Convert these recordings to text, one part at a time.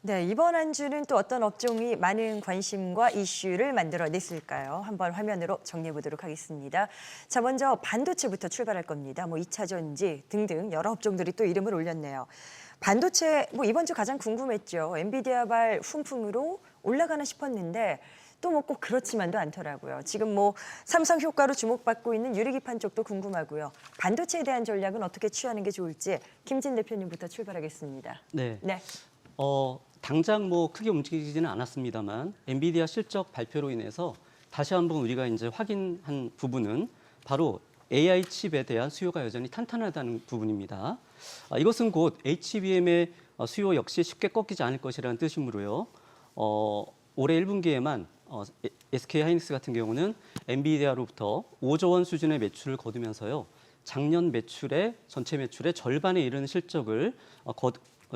네, 이번 한 주는 또 어떤 업종이 많은 관심과 이슈를 만들어냈을까요? 한번 화면으로 정리해 보도록 하겠습니다. 자, 먼저 반도체부터 출발할 겁니다. 2차 전지 등등 여러 업종들이 또 이름을 올렸네요. 반도체 이번 주 가장 궁금했죠. 엔비디아발 훈풍으로 올라가나 싶었는데 또 꼭 그렇지만도 않더라고요. 지금 삼성 효과로 주목받고 있는 유리기판 쪽도 궁금하고요. 반도체에 대한 전략은 어떻게 취하는 게 좋을지 김진 대표님부터 출발하겠습니다. 네. 네. 당장 크게 움직이지는 않았습니다만 엔비디아 실적 발표로 인해서 다시 한번 우리가 이제 확인한 부분은 바로 AI 칩에 대한 수요가 여전히 탄탄하다는 부분입니다. 이것은 곧 HBM의 수요 역시 쉽게 꺾이지 않을 것이라는 뜻이므로요. 올해 1분기에만 SK하이닉스 같은 경우는 엔비디아로부터 5조 원 수준의 매출을 거두면서요. 작년 전체 매출의 절반에 이르는 실적을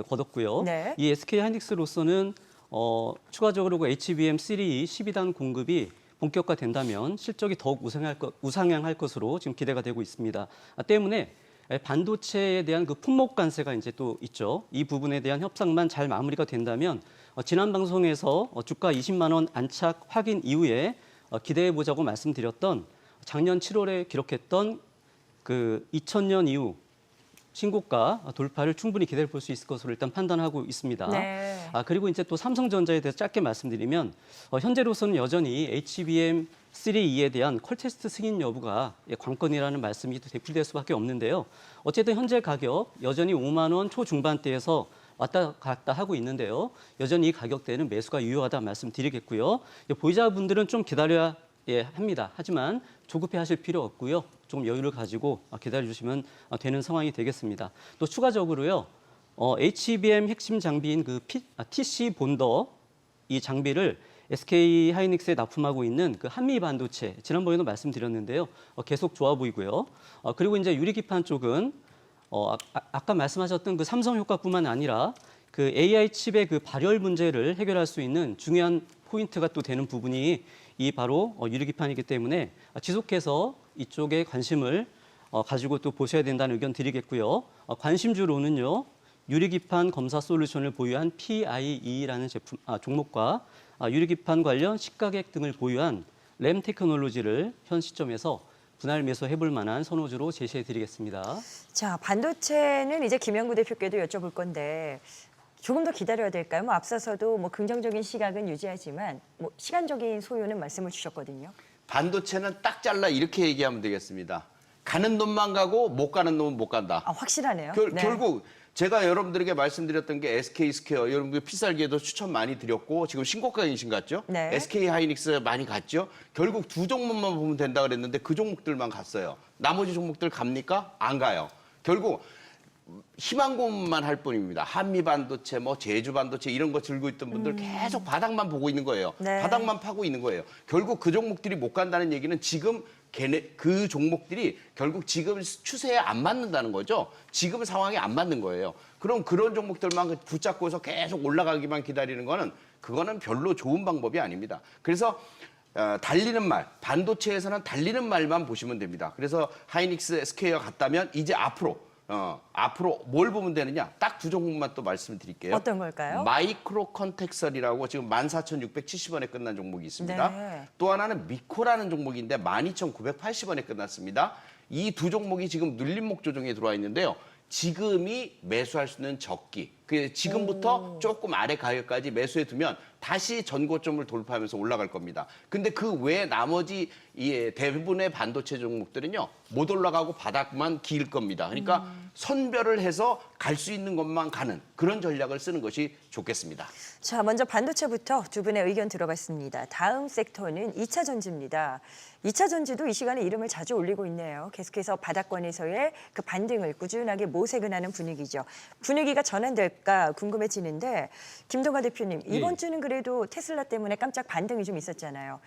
거뒀고요. 네. 이 SK하이닉스로서는 추가적으로 그 HBM3 12단 공급이 본격화된다면 실적이 더욱 우상향할 것으로 지금 기대가 되고 있습니다. 때문에 반도체에 대한 그 품목 관세가 이제 또 있죠. 이 부분에 대한 협상만 잘 마무리가 된다면 지난 방송에서 주가 20만 원 안착 확인 이후에 기대해 보자고 말씀드렸던 작년 7월에 기록했던 그 2000년 이후 신고가 돌파를 충분히 기대해 볼 수 있을 것으로 일단 판단하고 있습니다. 네. 그리고 이제 또 삼성전자에 대해서 짧게 말씀드리면 현재로서는 여전히 HBM3E에 대한 퀄테스트 승인 여부가 관건이라는 말씀이 또 되풀이될 수밖에 없는데요. 어쨌든 현재 가격 여전히 5만 원 초중반대에서 왔다 갔다 하고 있는데요. 여전히 이 가격대는 매수가 유효하다 말씀드리겠고요. 보유자분들은 좀 기다려야 합니다. 하지만 조급해 하실 필요 없고요. 좀 여유를 가지고 기다려주시면 되는 상황이 되겠습니다. 또 추가적으로요. HBM 핵심 장비인 그 TC 본더 이 장비를 SK 하이닉스에 납품하고 있는 그 한미 반도체 지난번에도 말씀드렸는데요. 계속 좋아 보이고요. 그리고 이제 유리기판 쪽은 아까 말씀하셨던 그 삼성 효과뿐만 아니라 그 AI 칩의 그 발열 문제를 해결할 수 있는 중요한 포인트가 또 되는 부분이 이 바로 유리기판이기 때문에 지속해서 이쪽에 관심을 가지고 또 보셔야 된다는 의견 드리겠고요. 관심주로는요. 유리기판 검사 솔루션을 보유한 PIE라는 종목과 유리기판 관련 시가객 등을 보유한 램 테크놀로지를 현 시점에서 분할 매수해볼 만한 선호주로 제시해 드리겠습니다. 자, 반도체는 이제 김영구 대표께도 여쭤볼 건데 조금 더 기다려야 될까요? 앞서서도 긍정적인 시각은 유지하지만 시간적인 소요는 말씀을 주셨거든요. 반도체는 딱 잘라 이렇게 얘기하면 되겠습니다. 가는 놈만 가고 못 가는 놈은 못 간다. 확실하네요. 네. 결국 제가 여러분들에게 말씀드렸던 게 SK스퀘어, 여러분들 필살기에도 추천 많이 드렸고 지금 신고가 인신 같죠? 네. SK하이닉스 많이 갔죠? 결국 두 종목만 보면 된다 그랬는데 그 종목들만 갔어요. 나머지 종목들 갑니까? 안 가요. 결국 희망고문만 할 뿐입니다. 한미 반도체, 제주 반도체 이런 거 들고 있던 분들 계속 바닥만 보고 있는 거예요. 네. 바닥만 파고 있는 거예요. 결국 그 종목들이 못 간다는 얘기는 지금 그 종목들이 결국 지금 추세에 안 맞는다는 거죠. 지금 상황에 안 맞는 거예요. 그럼 그런 종목들만 붙잡고서 계속 올라가기만 기다리는 거는 그거는 별로 좋은 방법이 아닙니다. 그래서 달리는 말, 반도체에서는 달리는 말만 보시면 됩니다. 그래서 하이닉스, SK가 갔다면 이제 앞으로 뭘 보면 되느냐? 딱 두 종목만 또 말씀을 드릴게요. 어떤 걸까요? 마이크로 컨텍설이라고 지금 14,670원에 끝난 종목이 있습니다. 네. 또 하나는 미코라는 종목인데 12,980원에 끝났습니다. 이 두 종목이 지금 눌림목 조정에 들어와 있는데요. 지금이 매수할 수 있는 적기. 지금부터 조금 아래 가격까지 매수해 두면 다시 전고점을 돌파하면서 올라갈 겁니다. 근데 그 외에 나머지 대부분의 반도체 종목들은요. 못 올라가고 바닥만 길 겁니다. 그러니까 선별을 해서 갈 수 있는 것만 가는 그런 전략을 쓰는 것이 좋겠습니다. 자, 먼저 반도체부터 두 분의 의견 들어봤습니다. 다음 섹터는 2차 전지입니다. 2차 전지도 이 시간에 이름을 자주 올리고 있네요. 계속해서 바닥권에서의 그 반등을 꾸준하게 모색을 하는 분위기죠. 분위기가 전환될까 궁금해지는데 김동관 대표님, 이번 주는 그래도 테슬라 때문에 깜짝 반등이 좀 있었잖아요.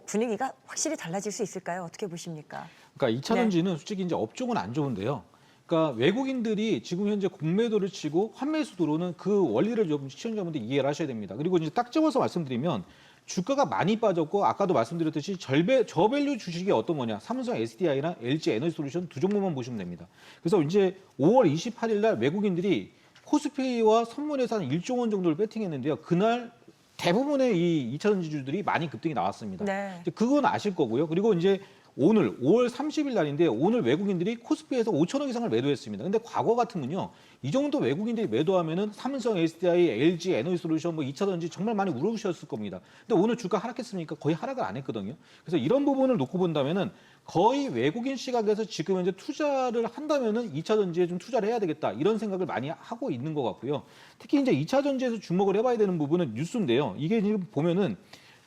분위기가 확실히 달라질 수 있을까요? 어떻게 보십니까? 그러니까 2차 전지는 솔직히 이제 업종은 안 좋은데요. 그러니까 외국인들이 지금 현재 공매도를 치고 환매수 들어오는 그 원리를 좀 시청자분들 이해를 하셔야 됩니다. 그리고 이제 딱 집어서 말씀드리면 주가가 많이 빠졌고 아까도 말씀드렸듯이 저밸류 주식이 어떤 거냐. 삼성 SDI나 LG 에너지 솔루션 두 종목만 보시면 됩니다. 그래서 이제 5월 28일 날 외국인들이 코스피와 선물에서 한 1조 원 정도를 배팅했는데요. 그날 대부분의 이 2차 전지주들이 많이 급등이 나왔습니다. 네. 이제 그건 아실 거고요. 그리고 이제 오늘 5월 30일 날인데 오늘 외국인들이 코스피에서 5천억 이상을 매도했습니다. 근데 과거 같으면요. 이 정도 외국인들이 매도하면은 삼성, SDI, LG, 에너지솔루션, 뭐 2차 전지 정말 많이 우러주셨을 겁니다. 근데 오늘 주가 하락했습니까? 거의 하락을 안 했거든요. 그래서 이런 부분을 놓고 본다면은 거의 외국인 시각에서 지금 현재 투자를 한다면은 2차 전지에 좀 투자를 해야 되겠다. 이런 생각을 많이 하고 있는 것 같고요. 특히 이제 2차 전지에서 주목을 해봐야 되는 부분은 뉴스인데요. 이게 지금 보면은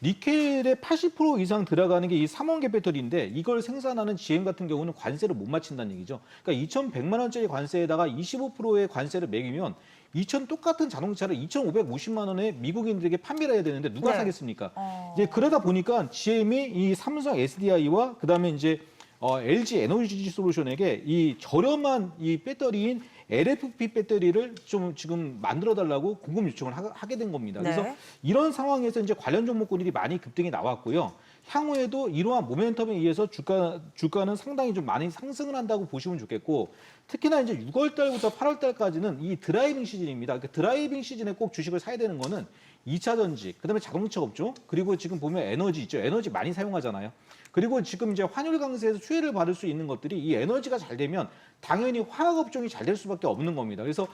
니켈의 80% 이상 들어가는 게 이 삼원계 배터리인데 이걸 생산하는 GM 같은 경우는 관세를 못 맞춘다는 얘기죠. 그러니까 2,100만 원짜리 관세에다가 25%의 관세를 매기면 2,000 똑같은 자동차를 2,550만 원에 미국인들에게 판매를 해야 되는데 누가 네. 사겠습니까? 이제 그러다 보니까 GM이 이 삼성 SDI와 그다음에 이제 LG 에너지 솔루션에게 이 저렴한 이 배터리인 LFP 배터리를 좀 지금 만들어 달라고 공급 요청을 하게 된 겁니다. 네. 그래서 이런 상황에서 이제 관련 종목군들이 많이 급등이 나왔고요. 향후에도 이러한 모멘텀에 의해서 주가는 상당히 좀 많이 상승을 한다고 보시면 좋겠고, 특히나 이제 6월 달부터 8월 달까지는 이 드라이빙 시즌입니다. 그 드라이빙 시즌에 꼭 주식을 사야 되는 거는 2차 전지, 그다음에 자동차 업종, 그리고 지금 보면 에너지 있죠. 에너지 많이 사용하잖아요. 그리고 지금 이제 환율 강세에서 수혜를 받을 수 있는 것들이 이 에너지가 잘 되면 당연히 화학 업종이 잘 될 수밖에 없는 겁니다. 그래서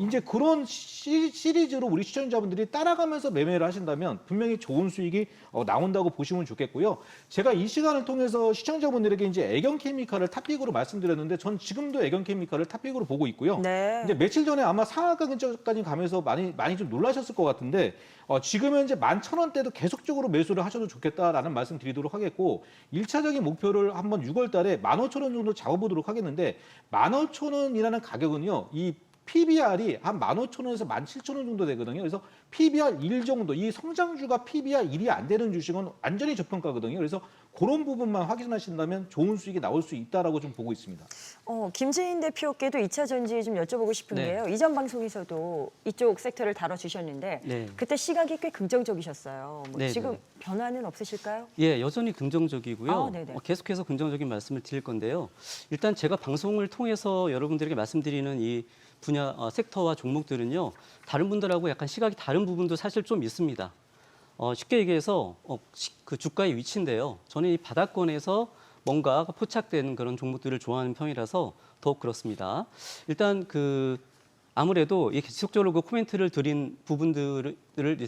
이제 그런 시리즈로 우리 시청자분들이 따라가면서 매매를 하신다면 분명히 좋은 수익이 나온다고 보시면 좋겠고요. 제가 이 시간을 통해서 시청자분들에게 이제 애경케미칼을 탑픽으로 말씀드렸는데 전 지금도 애경케미칼을 탑픽으로 보고 있고요. 네. 이제 며칠 전에 아마 상한가 근처까지 가면서 많이 좀 놀라셨을 것 같은데 지금 현재 11,000원대도 계속적으로 매수를 하셔도 좋겠다라는 말씀 드리도록 하겠고, 1차적인 목표를 한번 6월 달에 15,000원 정도 잡아보도록 하겠는데 15,000원이라는 가격은요. 이 PBR이 한 15,000원에서 17,000원 정도 되거든요. 그래서 PBR 1 정도, 이 성장주가 PBR 1이 안 되는 주식은 완전히 저평가거든요. 그래서 그런 부분만 확인하신다면 좋은 수익이 나올 수 있다라고 좀 보고 있습니다. 김재인 대표께도 2차 전지 좀 여쭤보고 싶은 네. 게요. 이전 방송에서도 이쪽 섹터를 다뤄주셨는데 네. 그때 시각이 꽤 긍정적이셨어요. 뭐 네, 지금 네. 변화는 없으실까요? 예, 여전히 긍정적이고요. 아, 네네. 계속해서 긍정적인 말씀을 드릴 건데요. 일단 제가 방송을 통해서 여러분들에게 말씀드리는 이 분야 섹터와 종목들은요. 다른 분들하고 약간 시각이 다른 부분도 사실 좀 있습니다. 쉽게 얘기해서 그 주가의 위치인데요. 저는 이 바닥권에서 뭔가 포착되는 그런 종목들을 좋아하는 편이라서 더욱 그렇습니다. 일단 아무래도 계속적으로 그 코멘트를 드린 부분들을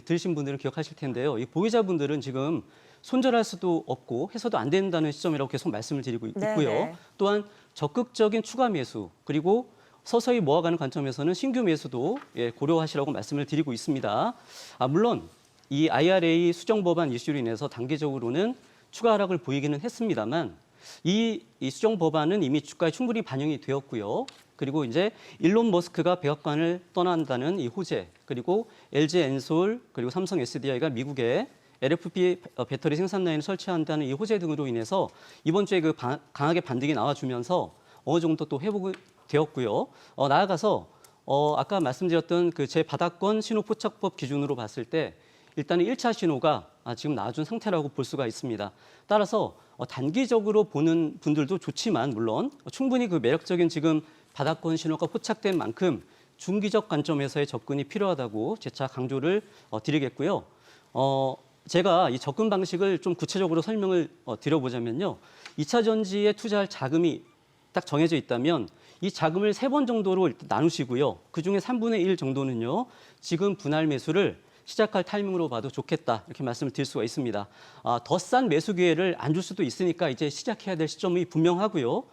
들으신 분들은 기억하실 텐데요. 이 보유자분들은 지금 손절할 수도 없고 해서도 안 된다는 시점이라고 계속 말씀을 드리고 있고요. 네네. 또한 적극적인 추가 매수 그리고 서서히 모아가는 관점에서는 신규 매수도 고려하시라고 말씀을 드리고 있습니다. 물론 이 IRA 수정 법안 이슈로 인해서 단기적으로는 추가 하락을 보이기는 했습니다만 이 수정 법안은 이미 주가에 충분히 반영이 되었고요. 그리고 이제 일론 머스크가 백악관을 떠난다는 이 호재, 그리고 LG 엔솔, 그리고 삼성 SDI가 미국에 LFP 배터리 생산 라인을 설치한다는 이 호재 등으로 인해서 이번 주에 강하게 반등이 나와주면서 어느 정도 또 회복이 되었고요. 나아가서 아까 말씀드렸던 제 바닥권 신호 포착법 기준으로 봤을 때 일단은 1차 신호가 지금 나와준 상태라고 볼 수가 있습니다. 따라서 단기적으로 보는 분들도 좋지만 물론 충분히 그 매력적인 지금 바닥권 신호가 포착된 만큼 중기적 관점에서의 접근이 필요하다고 재차 강조를 드리겠고요. 제가 이 접근 방식을 좀 구체적으로 설명을 드려보자면요. 2차 전지에 투자할 자금이 딱 정해져 있다면 이 자금을 3번 정도로 일단 나누시고요. 그중에 3분의 1 정도는요. 지금 분할 매수를 시작할 타이밍으로 봐도 좋겠다. 이렇게 말씀을 드릴 수가 있습니다. 더 싼 매수 기회를 안 줄 수도 있으니까 이제 시작해야 될 시점이 분명하고요.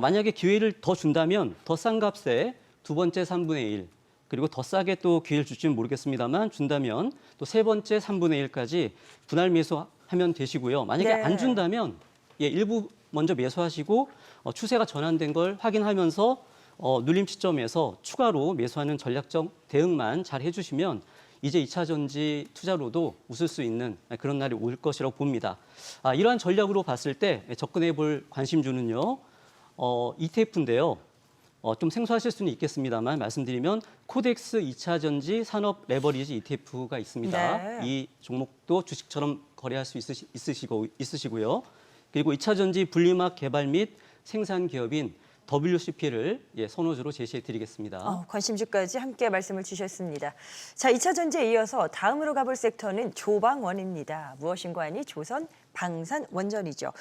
만약에 기회를 더 준다면 더 싼 값에 두 번째 3분의 1, 그리고 더 싸게 또 기회를 줄지는 모르겠습니다만 준다면 또 세 번째 3분의 1까지 분할 매수하면 되시고요. 만약에 네. 안 준다면 일부 먼저 매수하시고 추세가 전환된 걸 확인하면서 눌림 시점에서 추가로 매수하는 전략적 대응만 잘 해주시면 이제 2차 전지 투자로도 웃을 수 있는 그런 날이 올 것이라고 봅니다. 이러한 전략으로 봤을 때 접근해 볼 관심주는요. ETF인데요. 좀 생소하실 수는 있겠습니다만 말씀드리면 코덱스 2차 전지 산업 레버리지 ETF가 있습니다. 네. 이 종목도 주식처럼 거래할 수 있으시고요. 그리고 2차 전지 분리막 개발 및 생산 기업인 WCP를 선호주로 제시해드리겠습니다. 관심주까지 함께 말씀을 주셨습니다. 자, 2차 전지에 이어서 다음으로 가볼 섹터는 조방원입니다. 무엇인가 하니 조선 방산 원전이죠.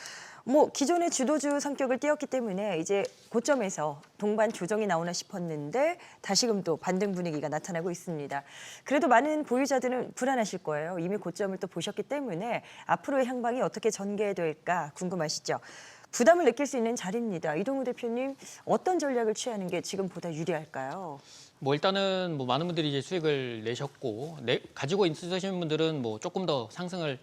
기존의 주도주 성격을 띄었기 때문에 이제 고점에서 동반 조정이 나오나 싶었는데 다시금 또 반등 분위기가 나타나고 있습니다. 그래도 많은 보유자들은 불안하실 거예요. 이미 고점을 또 보셨기 때문에 앞으로의 향방이 어떻게 전개될까 궁금하시죠? 부담을 느낄 수 있는 자리입니다. 이동우 대표님, 어떤 전략을 취하는 게 지금보다 유리할까요? 일단은 많은 분들이 이제 수익을 내셨고 가지고 있으신 분들은 조금 더 상승을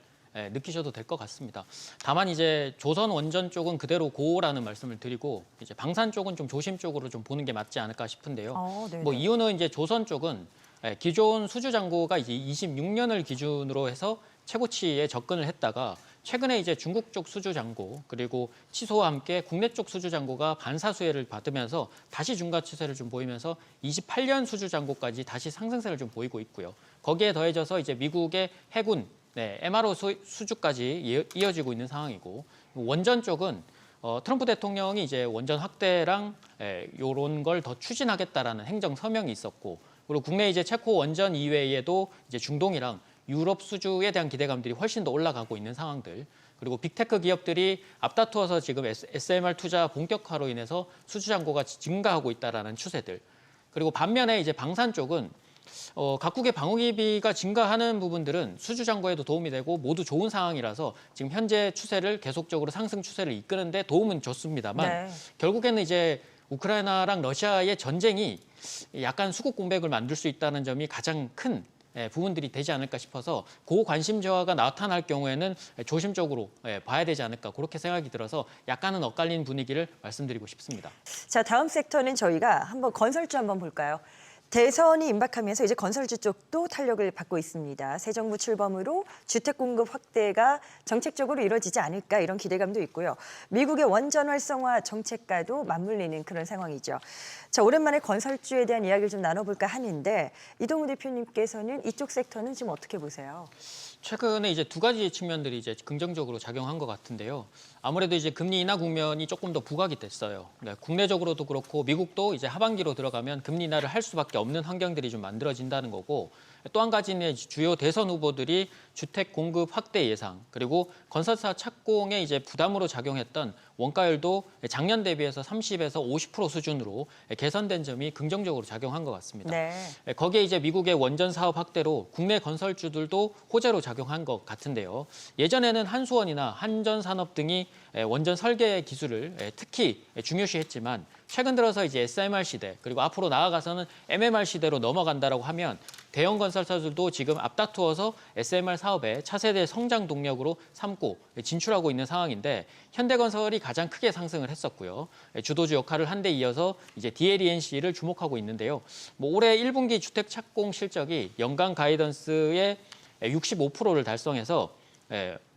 느끼셔도 될 것 같습니다. 다만 이제 조선 원전 쪽은 그대로 고라는 말씀을 드리고 이제 방산 쪽은 좀 조심적으로 좀 보는 게 맞지 않을까 싶은데요. 네네. 이유는 이제 조선 쪽은 기존 수주 잔고가 이제 26년을 기준으로 해서 최고치에 접근을 했다가 최근에 이제 중국 쪽 수주 잔고 그리고 취소와 함께 국내 쪽 수주 잔고가 반사 수혜를 받으면서 다시 중간 추세를 좀 보이면서 28년 수주 잔고까지 다시 상승세를 좀 보이고 있고요. 거기에 더해져서 이제 미국의 해군 MRO 수주까지 이어지고 있는 상황이고 원전 쪽은 트럼프 대통령이 이제 원전 확대랑 이런 걸 더 추진하겠다라는 행정 서명이 있었고 그리고 국내 이제 체코 원전 이외에도 이제 중동이랑 유럽 수주에 대한 기대감들이 훨씬 더 올라가고 있는 상황들 그리고 빅테크 기업들이 앞다투어서 지금 SMR 투자 본격화로 인해서 수주 잔고가 증가하고 있다라는 추세들 그리고 반면에 이제 방산 쪽은 각국의 방위비가 증가하는 부분들은 수주 잔고에도 도움이 되고 모두 좋은 상황이라서 지금 현재 추세를 계속적으로 상승 추세를 이끄는데 도움은 줬습니다만 결국에는 이제 우크라이나랑 러시아의 전쟁이 약간 수국 공백을 만들 수 있다는 점이 가장 큰 부분들이 되지 않을까 싶어서 고관심 저하가 나타날 경우에는 조심적으로 봐야 되지 않을까 그렇게 생각이 들어서 약간은 엇갈린 분위기를 말씀드리고 싶습니다. 자, 다음 섹터는 저희가 한번 건설주 한번 볼까요? 대선이 임박하면서 이제 건설주 쪽도 탄력을 받고 있습니다. 새 정부 출범으로 주택 공급 확대가 정책적으로 이루어지지 않을까 이런 기대감도 있고요. 미국의 원전 활성화 정책과도 맞물리는 그런 상황이죠. 자, 오랜만에 건설주에 대한 이야기를 좀 나눠볼까 하는데 이동우 대표님께서는 이쪽 섹터는 지금 어떻게 보세요? 최근에 이제 두 가지 측면들이 이제 긍정적으로 작용한 것 같은데요. 아무래도 이제 금리 인하 국면이 조금 더 부각이 됐어요. 국내적으로도 그렇고 미국도 이제 하반기로 들어가면 금리 인하를 할 수밖에 없는 환경들이 좀 만들어진다는 거고 또 한 가지는 주요 대선 후보들이 주택 공급 확대 예상 그리고 건설사 착공에 이제 부담으로 작용했던 원가율도 작년 대비해서 30에서 50% 수준으로 개선된 점이 긍정적으로 작용한 것 같습니다. 거기에 이제 미국의 원전 사업 확대로 국내 건설주들도 호재로 작용한 것 같은데요. 예전에는 한수원이나 한전산업 등이 원전 설계 기술을 특히 중요시했지만 최근 들어서 이제 SMR 시대 그리고 앞으로 나아가서는 MMR 시대로 넘어간다라고 하면 대형 건설사들도 지금 앞다투어서 SMR 사업의 차세대 성장 동력으로 삼고 진출하고 있는 상황인데 현대건설이 가장 크게 상승을 했었고요. 주도주 역할을 한 데 이어서 이제 DLENC를 주목하고 있는데요. 올해 1분기 주택 착공 실적이 연간 가이던스의 65%를 달성해서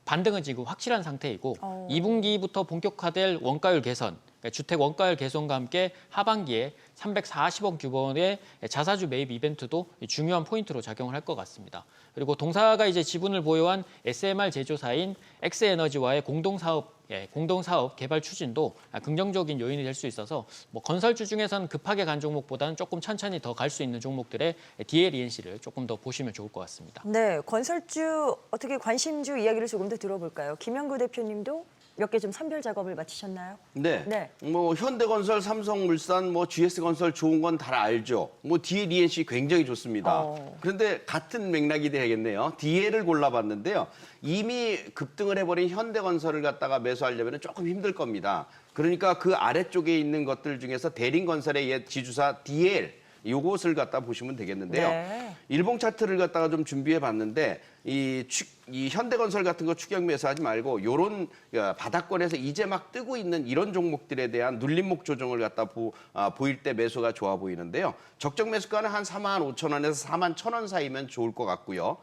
반등은 지금 확실한 상태이고 2분기부터 본격화될 원가율 개선, 주택 원가율 개선과 함께 하반기에 340억 규모의 자사주 매입 이벤트도 중요한 포인트로 작용을 할 것 같습니다. 그리고 동사가 이제 지분을 보유한 SMR 제조사인 엑스에너지와의 공동사업 개발 추진도 긍정적인 요인이 될 수 있어서 건설주 중에서는 급하게 간 종목보다는 조금 천천히 더 갈 수 있는 종목들의 DLENC를 조금 더 보시면 좋을 것 같습니다. 네, 건설주 어떻게 관심주 이야기를 조금 더 들어볼까요? 김영구 대표님도 몇 개 좀 선별 작업을 마치셨나요? 네. 현대건설, 삼성물산, GS건설 좋은 건 다 알죠. DLENC 굉장히 좋습니다. 그런데 같은 맥락이 돼야겠네요. DL을 골라봤는데요. 이미 급등을 해버린 현대건설을 갖다가 매수하려면 조금 힘들 겁니다. 그러니까 그 아래쪽에 있는 것들 중에서 대림건설의 옛 지주사 DL 요것을 갖다 보시면 되겠는데요. 일봉 차트를 갖다가 좀 준비해 봤는데 이 현대건설 같은 거 추격 매수하지 말고 요런 바닥권에서 이제 막 뜨고 있는 이런 종목들에 대한 눌림목 조정을 갖다 보일 때 매수가 좋아 보이는데요. 적정 매수가는 한 45,000원에서 41,000원 사이면 좋을 것 같고요.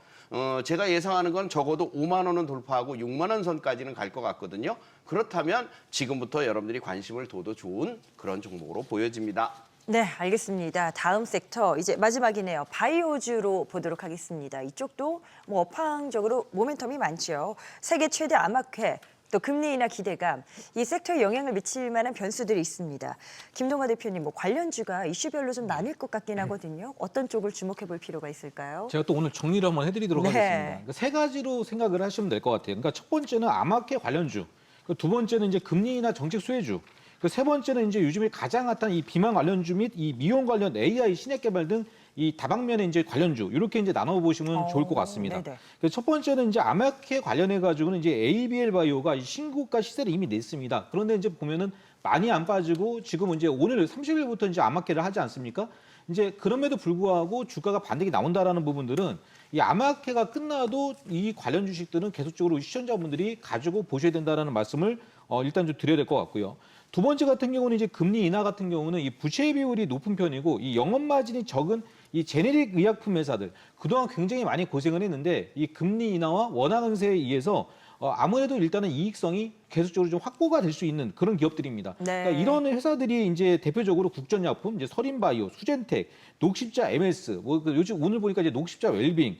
제가 예상하는 건 적어도 5만 원은 돌파하고 6만 원 선까지는 갈 것 같거든요. 그렇다면 지금부터 여러분들이 관심을 둬도 좋은 그런 종목으로 보여집니다. 네, 알겠습니다. 다음 섹터 이제 마지막이네요. 바이오주로 보도록 하겠습니다. 이쪽도 업황적으로 모멘텀이 많죠. 세계 최대 암학회 또 금리 인하 기대감, 이 섹터에 영향을 미칠 만한 변수들이 있습니다. 김동화 대표님, 뭐 관련주가 이슈별로 좀 나뉠 것 같긴 하거든요. 어떤 쪽을 주목해 볼 필요가 있을까요? 제가 또 오늘 정리를 한번 해드리도록 네. 하겠습니다. 그러니까 세 가지로 생각을 하시면 될 것 같아요. 그러니까 첫 번째는 암호화폐 관련주, 두 번째는 이제 금리 인하 정책 수혜주, 세 번째는 이제 요즘에 가장 핫한 이 비만 관련주 및 이 미용 관련 AI 신약 개발 등 이 다방면의 이제 관련주 이렇게 이제 나눠 보시면 좋을 것 같습니다. 네네. 그래서 첫 번째는 이제 암호화폐 관련해 가지고는 이제 ABL 바이오가 신고가 시세를 이미 냈습니다. 그런데 이제 보면은 많이 안 빠지고 지금 이제 오늘 30일부터 이제 암호화폐를 하지 않습니까? 이제 그럼에도 불구하고 주가가 반등이 나온다라는 부분들은 이 암호화폐가 끝나도 이 관련 주식들은 계속적으로 시청자분들이 가지고 보셔야 된다라는 말씀을 일단 좀 드려야 될 것 같고요. 두 번째 같은 경우는 이제 금리 인하 같은 경우는 이 부채 비율이 높은 편이고 이 영업 마진이 적은 이 제네릭 의약품 회사들 그동안 굉장히 많이 고생을 했는데 이 금리 인하와 원화 강세에 의해서 아무래도 일단은 이익성이 계속적으로 좀 확보가 될 수 있는 그런 기업들입니다. 네. 그러니까 이런 회사들이 이제 대표적으로 국전약품, 이제 서린바이오, 수젠텍, 녹십자 MS, 뭐 요즘 오늘 보니까 이제 녹십자 웰빙,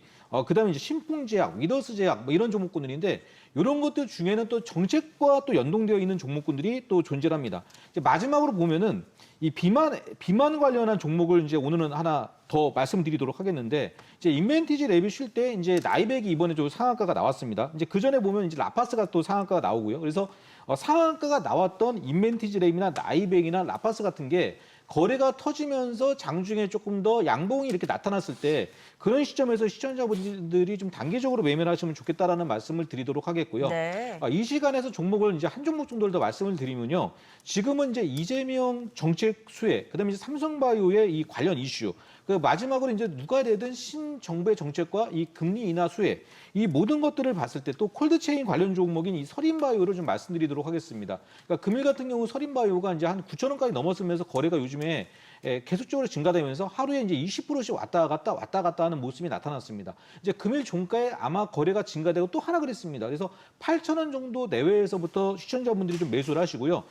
그다음에 이제 신풍제약, 위더스제약 뭐 이런 종목군들인데 이런 것들 중에는 또 정책과 또 연동되어 있는 종목군들이 또 존재합니다. 이제 마지막으로 보면은 이 비만 관련한 종목을 이제 오늘은 하나 더 말씀드리도록 하겠는데 이제 인벤티지 랩이 쉴 때 이제 나이백이 이번에 좀 상한가가 나왔습니다. 이제 그 전에 보면 이제 라파스가 또 상한가가 나오고요. 그래서 상한가가 나왔던 인벤티지 랩이나 나이백이나 라파스 같은 게 거래가 터지면서 장중에 조금 더 양봉이 이렇게 나타났을 때 그런 시점에서 시청자분들이 좀 단기적으로 매매를 하시면 좋겠다라는 말씀을 드리도록 하겠고요. 네. 이 시간에서 종목을 이제 한 종목 정도를 더 말씀을 드리면요. 지금은 이제 이재명 정책 수혜, 그다음에 이제 삼성바이오의 이 관련 이슈, 그 마지막으로 이제 누가 되든 신정부의 정책과 이 금리 인하 수혜, 이 모든 것들을 봤을 때 또 콜드체인 관련 종목인 이 서린바이오를 좀 말씀드리도록 하겠습니다. 그러니까 금일 같은 경우 서린바이오가 이제 한 9천 원까지 넘었으면서 거래가 요즘에 계속적으로 증가되면서 하루에 이제 20%씩 왔다 갔다 하는 모습이 나타났습니다. 이제 금일 종가에 아마 거래가 증가되고 또 하나 그랬습니다. 그래서 8,000원 정도 내외에서부터 시청자분들이 좀 매수를 하시고요.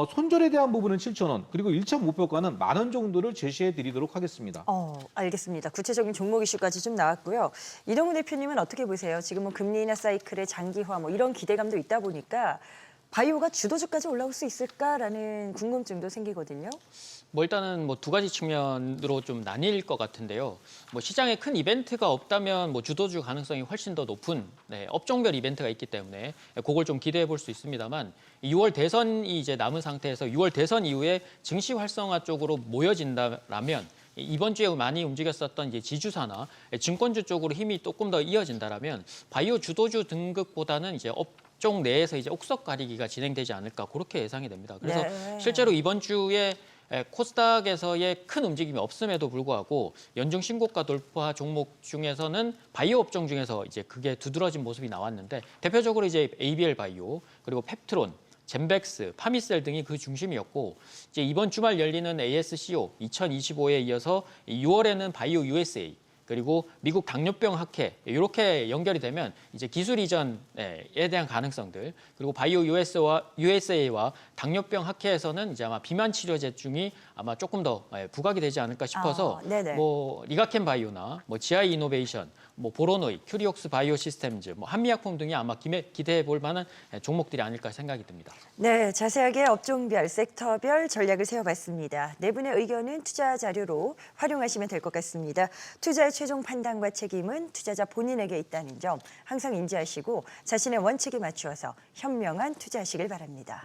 손절에 대한 부분은 7,000원, 그리고 1차 목표가는 10,000원 정도를 제시해 드리도록 하겠습니다. 알겠습니다. 구체적인 종목 이슈까지 좀 나왔고요. 이동우 대표님은 어떻게 보세요? 지금은 금리 인하 사이클의 장기화 뭐 이런 기대감도 있다 보니까 바이오가 주도주까지 올라올 수 있을까라는 궁금증도 생기거든요. 뭐 일단은 뭐 두 가지 측면으로 좀 나뉠 것 같은데요. 뭐 시장에 큰 이벤트가 없다면 뭐 주도주 가능성이 훨씬 더 높은 업종별 이벤트가 있기 때문에 그걸 좀 기대해 볼 수 있습니다만 6월 대선이 이제 남은 상태에서 6월 대선 이후에 증시 활성화 쪽으로 모여진다라면 이번 주에 많이 움직였었던 이제 지주사나 증권주 쪽으로 힘이 조금 더 이어진다라면 바이오 주도주 등급보다는 이제 업종 내에서 이제 옥석 가리기가 진행되지 않을까 그렇게 예상이 됩니다. 그래서 네. 실제로 이번 주에 코스닥에서의 큰 움직임이 없음에도 불구하고 연중 신고가 돌파 종목 중에서는 바이오 업종 중에서 이제 그게 두드러진 모습이 나왔는데 대표적으로 이제 ABL 바이오 그리고 펩트론, 젠백스, 파미셀 등이 그 중심이었고 이제 이번 주말 열리는 ASCO 2025에 이어서 6월에는 바이오 USA 그리고 미국 당뇨병 학회 이렇게 연결이 되면 이제 기술 이전에 대한 가능성들 그리고 바이오 USA와 당뇨병 학회에서는 이제 아마 비만 치료제 중이 아마 조금 더 부각이 되지 않을까 싶어서 네네. 뭐 리가켄 바이오나 뭐 GI 이노베이션, 뭐 보로노이, 큐리옥스 바이오 시스템즈, 뭐 한미약품 등이 아마 기대해 볼 만한 종목들이 아닐까 생각이 듭니다. 네, 자세하게 업종별, 섹터별 전략을 세워봤습니다. 네 분의 의견은 투자 자료로 활용하시면 될 것 같습니다. 투자의 최종 판단과 책임은 투자자 본인에게 있다는 점 항상 인지하시고 자신의 원칙에 맞추어서 현명한 투자하시길 바랍니다.